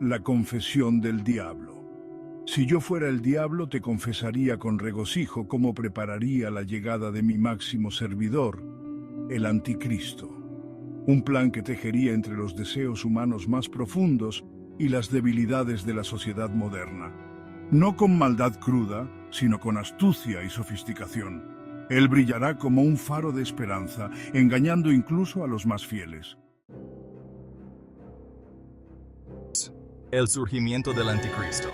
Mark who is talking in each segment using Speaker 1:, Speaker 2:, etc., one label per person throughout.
Speaker 1: La confesión del diablo. Si yo fuera el diablo, te confesaría con regocijo cómo prepararía la llegada de mi máximo servidor, el anticristo. Un plan que tejería entre los deseos humanos más profundos y las debilidades de la sociedad moderna. No con maldad cruda, sino con astucia y sofisticación. Él brillará como un faro de esperanza, engañando incluso a los más fieles.
Speaker 2: El surgimiento del anticristo.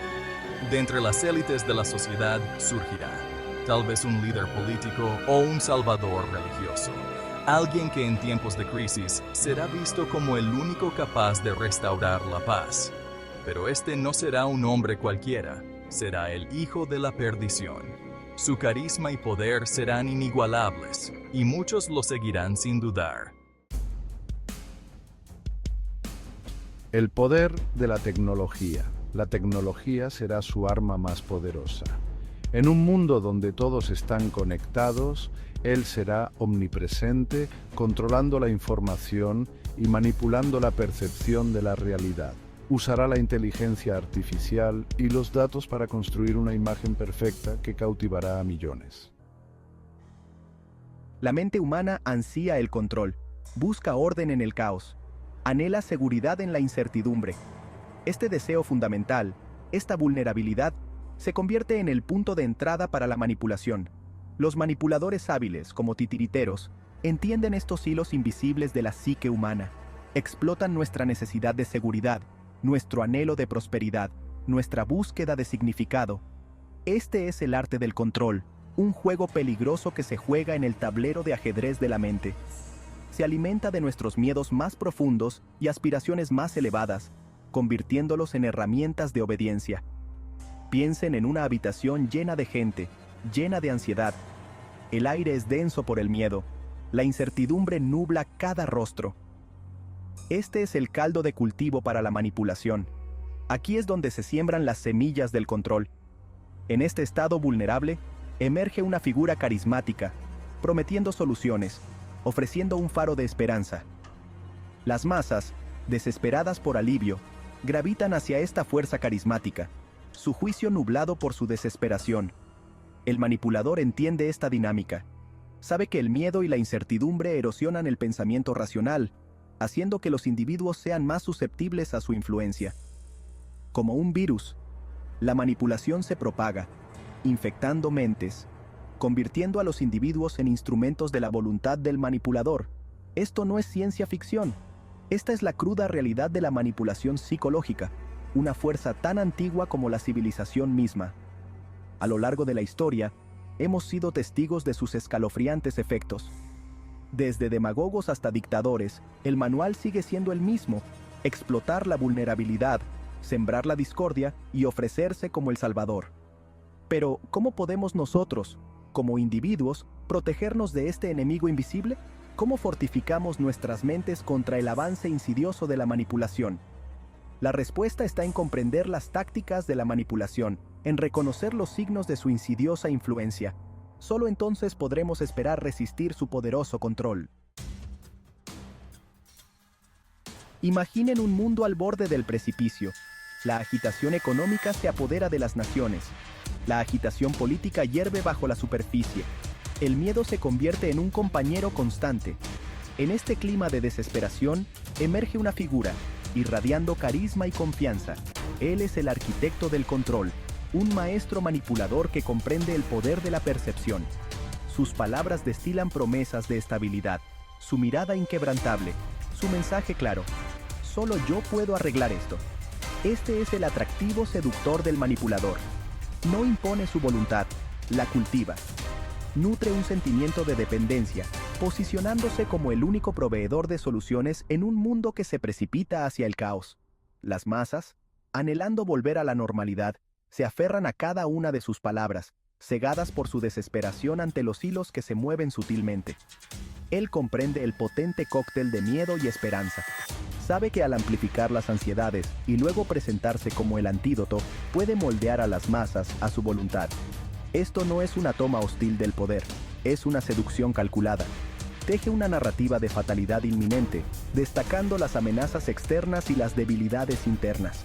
Speaker 2: De entre las élites de la sociedad surgirá, tal vez un líder político o un salvador religioso. Alguien que en tiempos de crisis será visto como el único capaz de restaurar la paz. Pero este no será un hombre cualquiera, será el hijo de la perdición. Su carisma y poder serán inigualables, y muchos lo seguirán sin dudar.
Speaker 3: El poder de la tecnología. La tecnología será su arma más poderosa. En un mundo donde todos están conectados, Él será omnipresente, controlando la información y manipulando la percepción de la realidad. Usará la inteligencia artificial y los datos para construir una imagen perfecta que cautivará a millones.
Speaker 4: La mente humana ansía el control, busca orden en el caos, anhela seguridad en la incertidumbre. Este deseo fundamental, esta vulnerabilidad, se convierte en el punto de entrada para la manipulación. Los manipuladores hábiles, como titiriteros, entienden estos hilos invisibles de la psique humana, explotan nuestra necesidad de seguridad, nuestro anhelo de prosperidad, nuestra búsqueda de significado. Este es el arte del control, un juego peligroso que se juega en el tablero de ajedrez de la mente. Se alimenta de nuestros miedos más profundos y aspiraciones más elevadas, convirtiéndolos en herramientas de obediencia. Piensen en una habitación llena de gente, llena de ansiedad. El aire es denso por el miedo. La incertidumbre nubla cada rostro. Este es el caldo de cultivo para la manipulación. Aquí es donde se siembran las semillas del control. En este estado vulnerable, emerge una figura carismática, prometiendo soluciones, ofreciendo un faro de esperanza. Las masas, desesperadas por alivio, gravitan hacia esta fuerza carismática, su juicio nublado por su desesperación. El manipulador entiende esta dinámica. Sabe que el miedo y la incertidumbre erosionan el pensamiento racional, haciendo que los individuos sean más susceptibles a su influencia. Como un virus, la manipulación se propaga, infectando mentes, convirtiendo a los individuos en instrumentos de la voluntad del manipulador. Esto no es ciencia ficción. Esta es la cruda realidad de la manipulación psicológica, una fuerza tan antigua como la civilización misma. A lo largo de la historia, hemos sido testigos de sus escalofriantes efectos. Desde demagogos hasta dictadores, el manual sigue siendo el mismo: explotar la vulnerabilidad, sembrar la discordia y ofrecerse como el salvador. Pero, ¿cómo podemos nosotros, como individuos, protegernos de este enemigo invisible? ¿Cómo fortificamos nuestras mentes contra el avance insidioso de la manipulación? La respuesta está en comprender las tácticas de la manipulación, en reconocer los signos de su insidiosa influencia. Solo entonces podremos esperar resistir su poderoso control. Imaginen un mundo al borde del precipicio. La agitación económica se apodera de las naciones. La agitación política hierve bajo la superficie. El miedo se convierte en un compañero constante. En este clima de desesperación, emerge una figura, irradiando carisma y confianza. Él es el arquitecto del control, un maestro manipulador que comprende el poder de la percepción. Sus palabras destilan promesas de estabilidad, su mirada inquebrantable, su mensaje claro: solo yo puedo arreglar esto. Este es el atractivo seductor del manipulador. No impone su voluntad, la cultiva. Nutre un sentimiento de dependencia, posicionándose como el único proveedor de soluciones en un mundo que se precipita hacia el caos. Las masas, anhelando volver a la normalidad, se aferran a cada una de sus palabras, cegadas por su desesperación ante los hilos que se mueven sutilmente. Él comprende el potente cóctel de miedo y esperanza. Sabe que al amplificar las ansiedades y luego presentarse como el antídoto, puede moldear a las masas a su voluntad. Esto no es una toma hostil del poder, es una seducción calculada. Teje una narrativa de fatalidad inminente, destacando las amenazas externas y las debilidades internas.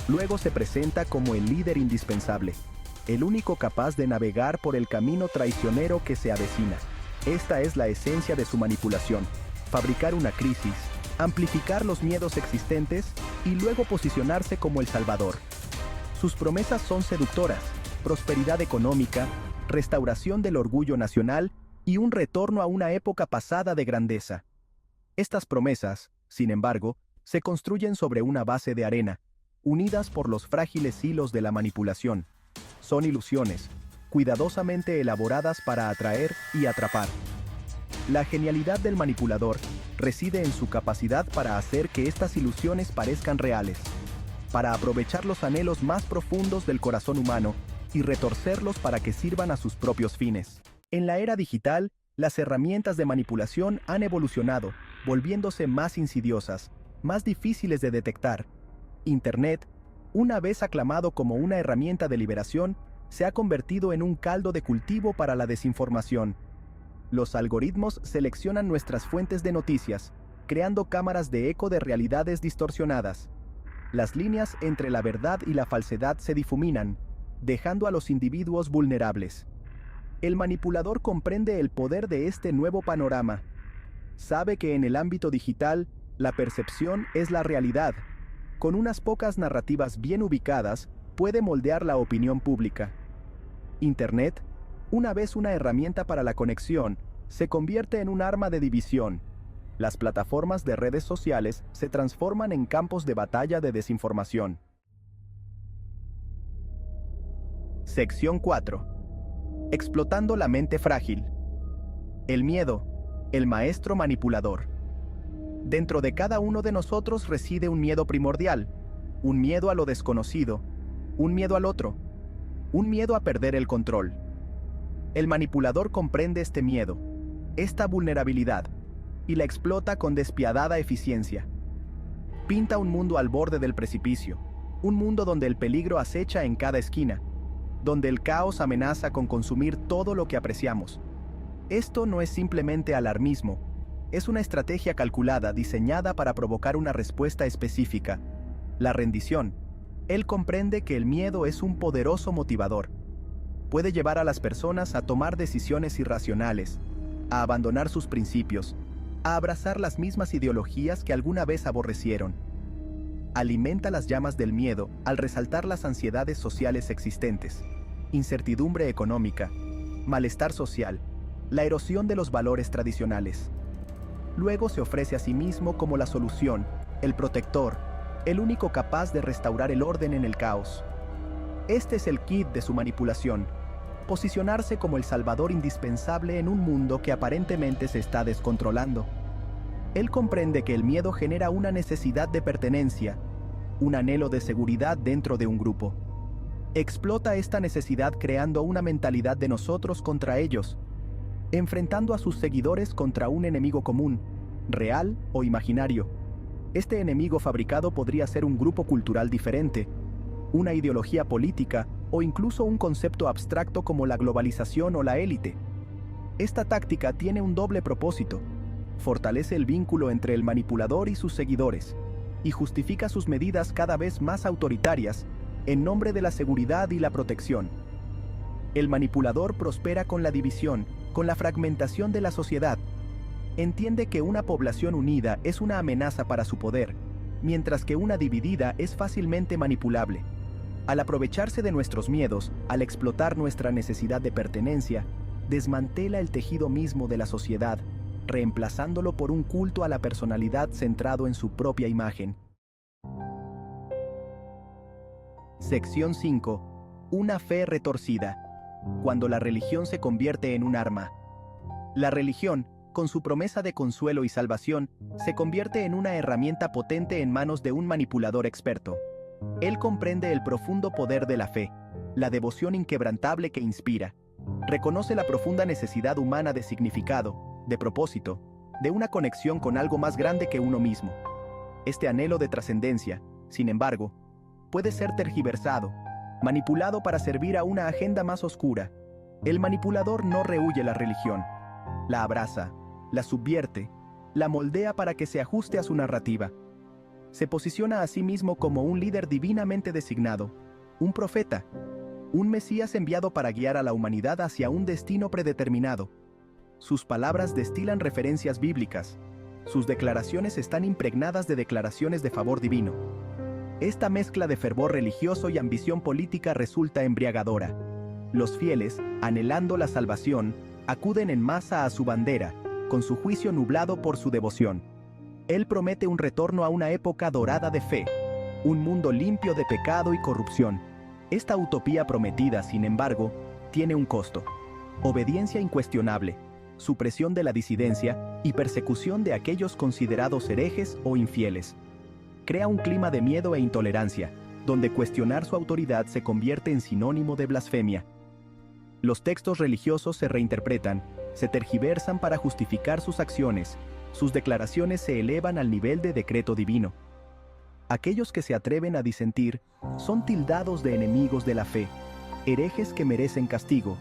Speaker 4: Luego se presenta como el líder indispensable, el único capaz de navegar por el camino traicionero que se avecina. Esta es la esencia de su manipulación: fabricar una crisis, amplificar los miedos existentes y luego posicionarse como el salvador. Sus promesas son seductoras: prosperidad económica, restauración del orgullo nacional y un retorno a una época pasada de grandeza. Estas promesas, sin embargo, se construyen sobre una base de arena, unidas por los frágiles hilos de la manipulación. Son ilusiones, cuidadosamente elaboradas para atraer y atrapar. La genialidad del manipulador reside en su capacidad para hacer que estas ilusiones parezcan reales, para aprovechar los anhelos más profundos del corazón humano y retorcerlos para que sirvan a sus propios fines. En la era digital, las herramientas de manipulación han evolucionado, volviéndose más insidiosas, más difíciles de detectar. Internet, una vez aclamado como una herramienta de liberación, se ha convertido en un caldo de cultivo para la desinformación. Los algoritmos seleccionan nuestras fuentes de noticias, creando cámaras de eco de realidades distorsionadas. Las líneas entre la verdad y la falsedad se difuminan, dejando a los individuos vulnerables. El manipulador comprende el poder de este nuevo panorama. Sabe que en el ámbito digital, la percepción es la realidad. Con unas pocas narrativas bien ubicadas, puede moldear la opinión pública. Internet, una vez una herramienta para la conexión, se convierte en un arma de división. Las plataformas de redes sociales se transforman en campos de batalla de desinformación. Sección 4. Explotando la mente frágil. El miedo, el maestro manipulador. Dentro de cada uno de nosotros reside un miedo primordial, un miedo a lo desconocido, un miedo al otro, un miedo a perder el control. El manipulador comprende este miedo, esta vulnerabilidad, y la explota con despiadada eficiencia. Pinta un mundo al borde del precipicio, un mundo donde el peligro acecha en cada esquina, donde el caos amenaza con consumir todo lo que apreciamos. Esto no es simplemente alarmismo, es una estrategia calculada diseñada para provocar una respuesta específica: la rendición. Él comprende que el miedo es un poderoso motivador. Puede llevar a las personas a tomar decisiones irracionales, a abandonar sus principios, a abrazar las mismas ideologías que alguna vez aborrecieron. Alimenta las llamas del miedo al resaltar las ansiedades sociales existentes: incertidumbre económica, malestar social, la erosión de los valores tradicionales. Luego se ofrece a sí mismo como la solución, el protector, el único capaz de restaurar el orden en el caos. Este es el kit de su manipulación: posicionarse como el salvador indispensable en un mundo que aparentemente se está descontrolando. Él comprende que el miedo genera una necesidad de pertenencia, un anhelo de seguridad dentro de un grupo. Explota esta necesidad creando una mentalidad de nosotros contra ellos, enfrentando a sus seguidores contra un enemigo común, real o imaginario. Este enemigo fabricado podría ser un grupo cultural diferente, una ideología política o incluso un concepto abstracto como la globalización o la élite. Esta táctica tiene un doble propósito: fortalece el vínculo entre el manipulador y sus seguidores, y justifica sus medidas cada vez más autoritarias en nombre de la seguridad y la protección. El manipulador prospera con la división, con la fragmentación de la sociedad. Entiende que una población unida es una amenaza para su poder, mientras que una dividida es fácilmente manipulable. Al aprovecharse de nuestros miedos, al explotar nuestra necesidad de pertenencia, desmantela el tejido mismo de la sociedad, reemplazándolo por un culto a la personalidad centrado en su propia imagen. Sección 5. Una fe retorcida. Cuando la religión se convierte en un arma. La religión, con su promesa de consuelo y salvación, se convierte en una herramienta potente en manos de un manipulador experto. Él comprende el profundo poder de la fe, la devoción inquebrantable que inspira. Reconoce la profunda necesidad humana de significado, de propósito, de una conexión con algo más grande que uno mismo. Este anhelo de trascendencia, sin embargo, puede ser tergiversado, manipulado para servir a una agenda más oscura. El manipulador no rehúye la religión, la abraza, la subvierte, la moldea para que se ajuste a su narrativa. Se posiciona a sí mismo como un líder divinamente designado, un profeta, un Mesías enviado para guiar a la humanidad hacia un destino predeterminado. Sus palabras destilan referencias bíblicas. Sus declaraciones están impregnadas de declaraciones de favor divino. Esta mezcla de fervor religioso y ambición política resulta embriagadora. Los fieles, anhelando la salvación, acuden en masa a su bandera, con su juicio nublado por su devoción. Él promete un retorno a una época dorada de fe, un mundo limpio de pecado y corrupción. Esta utopía prometida, sin embargo, tiene un costo: obediencia incuestionable, supresión de la disidencia y persecución de aquellos considerados herejes o infieles. Crea un clima de miedo e intolerancia, donde cuestionar su autoridad se convierte en sinónimo de blasfemia. Los textos religiosos se reinterpretan, se tergiversan para justificar sus acciones, sus declaraciones se elevan al nivel de decreto divino. Aquellos que se atreven a disentir son tildados de enemigos de la fe, herejes que merecen castigo.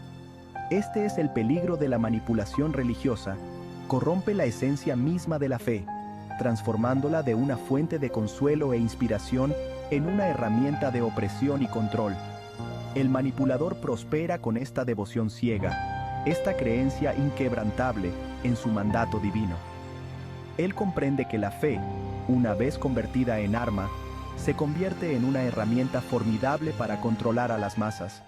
Speaker 4: Este es el peligro de la manipulación religiosa: corrompe la esencia misma de la fe, transformándola de una fuente de consuelo e inspiración en una herramienta de opresión y control. El manipulador prospera con esta devoción ciega, esta creencia inquebrantable en su mandato divino. Él comprende que la fe, una vez convertida en arma, se convierte en una herramienta formidable para controlar a las masas.